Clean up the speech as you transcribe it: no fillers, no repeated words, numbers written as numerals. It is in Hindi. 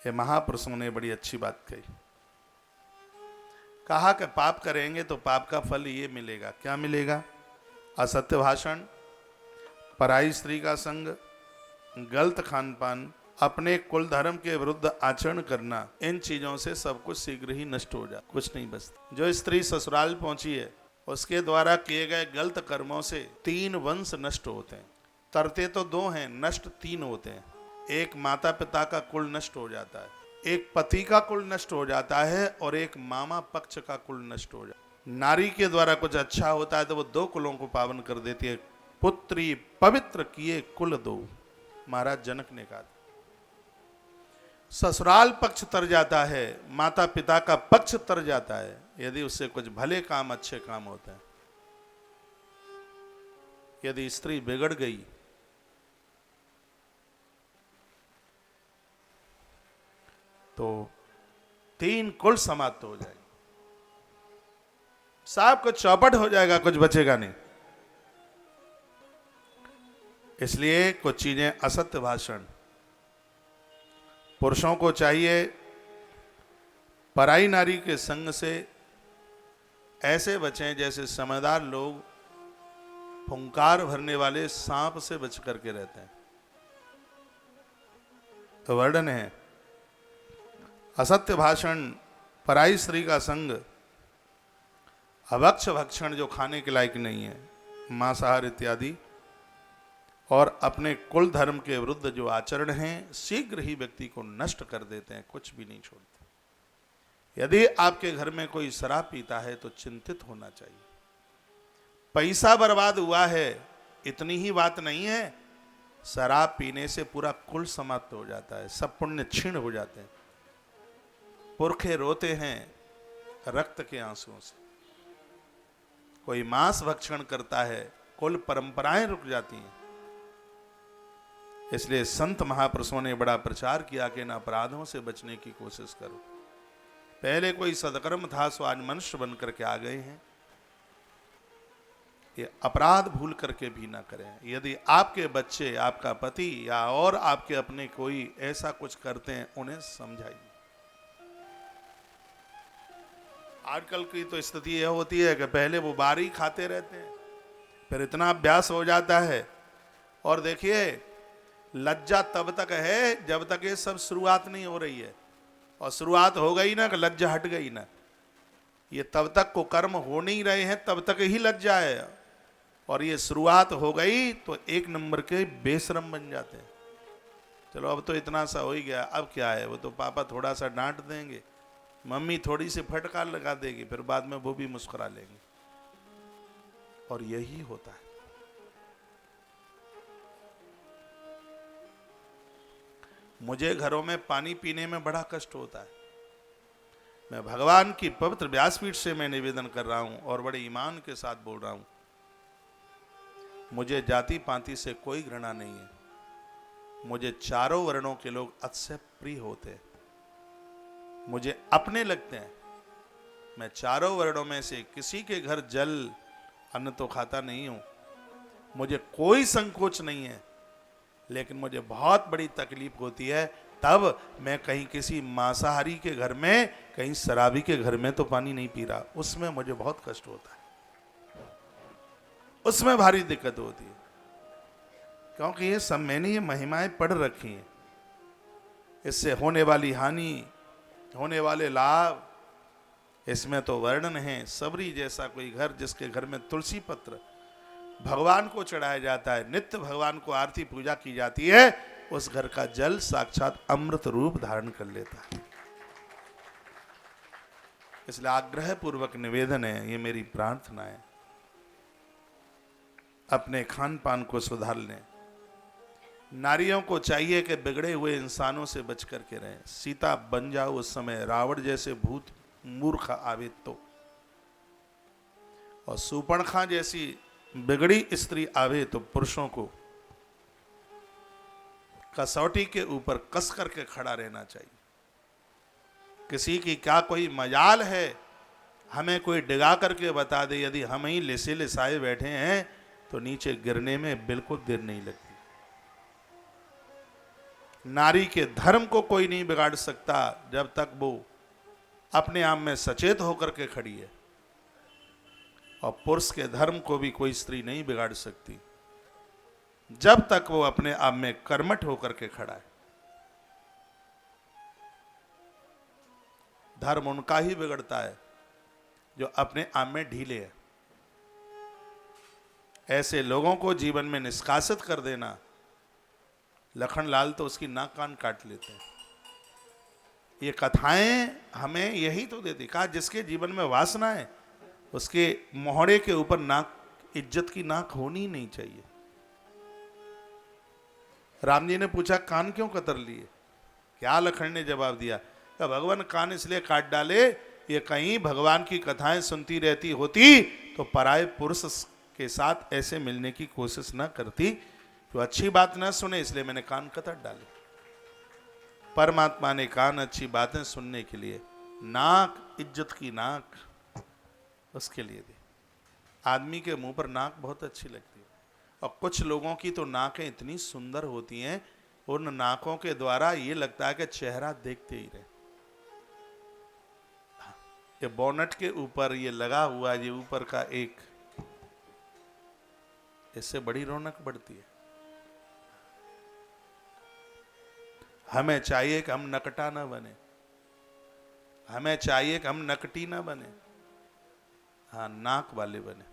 ये महापुरुषों ने बड़ी अच्छी बात कही। कहा कि पाप करेंगे तो पाप का फल ये मिलेगा। क्या मिलेगा? असत्य भाषण, पराई स्त्री का संग, गलत खान पान, अपने कुल धर्म के विरुद्ध आचरण करना। इन चीजों से सब कुछ शीघ्र ही नष्ट हो जाता, कुछ नहीं बचता। जो स्त्री ससुराल पहुंची है उसके द्वारा किए गए गलत कर्मों से 3 वंश नष्ट होते हैं। तरते तो 2 हैं, नष्ट 3 होते हैं। एक माता पिता का कुल नष्ट हो जाता है, एक पति का कुल नष्ट हो जाता है, और एक मामा पक्ष का कुल नष्ट हो जाता है। नारी के द्वारा कुछ अच्छा होता है तो वो 2 कुलों को पावन कर देती है। पुत्री पवित्र किए कुल 2, महाराज जनक ने कहा। ससुराल पक्ष तर जाता है, माता पिता का पक्ष तर जाता है यदि उससे कुछ भले काम, अच्छे काम होते हैं। यदि स्त्री बिगड़ गई तो 3 कुल समाप्त हो जाएगी, सब कुछ चौपट हो जाएगा, कुछ बचेगा नहीं। इसलिए कुछ चीजें असत्य भाषण, पुरुषों को चाहिए पराई नारी के संग से ऐसे बचें जैसे समझदार लोग फुंकार भरने वाले सांप से बच करके रहते हैं। तो वर्णन है असत्य भाषण, पराई स्त्री का संग, अभक्ष भक्षण जो खाने के लायक नहीं है, मांसाहार इत्यादि, और अपने कुल धर्म के विरुद्ध जो आचरण हैं शीघ्र ही व्यक्ति को नष्ट कर देते हैं, कुछ भी नहीं छोड़ते। यदि आपके घर में कोई शराब पीता है तो चिंतित होना चाहिए। पैसा बर्बाद हुआ है इतनी ही बात नहीं है, शराब पीने से पूरा कुल समाप्त हो जाता है, सब पुण्य क्षीण हो जाते हैं। पुरखे रोते हैं रक्त के आंसुओं से। कोई मांस भक्षण करता है, कुल परंपराएं रुक जाती हैं। इसलिए संत महापुरुषों ने बड़ा प्रचार किया कि इन अपराधों से बचने की कोशिश करो। पहले कोई सदकर्म था सो आज मनुष्य बन करके आ गए हैं। ये अपराध भूल करके भी ना करें। यदि आपके बच्चे, आपका पति या और आपके अपने कोई ऐसा कुछ करते हैं, उन्हें समझाइए। आजकल की तो स्थिति यह होती है कि पहले वो बारी खाते रहते हैं, फिर इतना अभ्यास हो जाता है। और देखिए, लज्जा तब तक है जब तक ये सब शुरुआत नहीं हो रही है, और शुरुआत हो गई ना कि लज्जा हट गई ना। ये तब तक को कर्म हो नहीं रहे हैं तब तक ही लज्जा है, और ये शुरुआत हो गई तो 1 नंबर के बेशरम बन जाते हैं। चलो अब तो इतना सा हो ही गया, अब क्या है, वो तो पापा थोड़ा सा डांट देंगे, मम्मी थोड़ी सी फटकार लगा देगी, फिर बाद में वो भी मुस्कुरा लेंगे। और यही होता है। मुझे घरों में पानी पीने में बड़ा कष्ट होता है। मैं भगवान की पवित्र व्यासपीठ से मैं निवेदन कर रहा हूं और बड़े ईमान के साथ बोल रहा हूं, मुझे जाति पाति से कोई घृणा नहीं है। मुझे चारों वर्णों के लोग अतिशय प्रिय होते हैं, मुझे अपने लगते हैं। मैं चारों वर्णों में से किसी के घर जल अन्न तो खाता नहीं हूं, मुझे कोई संकोच नहीं है। लेकिन मुझे बहुत बड़ी तकलीफ होती है तब मैं कहीं किसी मांसाहारी के घर में, कहीं शराबी के घर में तो पानी नहीं पी रहा, उसमें मुझे बहुत कष्ट होता है, उसमें भारी दिक्कत होती है। क्योंकि ये सब मैंने ये महिमाएं पढ़ रखी हैं, इससे होने वाली हानि, होने वाले लाभ, इसमें तो वर्णन है। सबरी जैसा कोई घर जिसके घर में तुलसी पत्र भगवान को चढ़ाया जाता है, नित्य भगवान को आरती पूजा की जाती है, उस घर का जल साक्षात अमृत रूप धारण कर लेता है। इसलिए आग्रह पूर्वक निवेदन है, ये मेरी प्रार्थना है, अपने खान पान को सुधार लें। नारियों को चाहिए कि बिगड़े हुए इंसानों से बच करके रहें। सीता बन जाओ उस समय रावण जैसे भूत मूर्ख आवे तो, और सूर्पणखा जैसी बिगड़ी स्त्री आवे तो पुरुषों को कसौटी के ऊपर कस करके खड़ा रहना चाहिए। किसी की क्या कोई मजाल है, हमें कोई डिगा करके बता दे, यदि हम ही लिसे लिसाए बैठे हैं तो नीचे गिरने में बिल्कुल देर नहीं लगती। नारी के धर्म को कोई नहीं बिगाड़ सकता जब तक वो अपने आप में सचेत होकर के खड़ी है, और पुरुष के धर्म को भी कोई स्त्री नहीं बिगाड़ सकती जब तक वो अपने आप में कर्मठ होकर के खड़ा है। धर्म उनका ही बिगड़ता है जो अपने आप में ढीले है। ऐसे लोगों को जीवन में निष्कासित कर देना, लखनलाल तो उसकी नाक कान काट लेते हैं। ये कथाएं हमें यही तो देती, कहा जिसके जीवन में वासना है उसके मोहड़े के ऊपर नाक, इज्जत की नाक होनी ही नहीं चाहिए। राम जी ने पूछा कान क्यों कतर लिए? क्या लखन ने जवाब दिया, कि भगवान कान इसलिए काट डाले, ये कहीं भगवान की कथाएं सुनती रहती होती तो पराये पुरुष के साथ ऐसे मिलने की कोशिश न करती, तो अच्छी बात न सुने इसलिए मैंने कान कतर डाले। परमात्मा ने कान अच्छी बातें सुनने के लिए, नाक इज्जत की नाक उसके लिए दी। आदमी के मुंह पर नाक बहुत अच्छी लगती है, और कुछ लोगों की तो नाकें इतनी सुंदर होती हैं, उन नाकों के द्वारा ये लगता है कि चेहरा देखते ही रहे। ये बोनट के ऊपर ये लगा हुआ, ये ऊपर का एक, इससे बड़ी रौनक बढ़ती है। हमें चाहिए कि हम नकटा ना बने, हमें चाहिए कि हम नकटी ना बने, हाँ नाक वाले बने।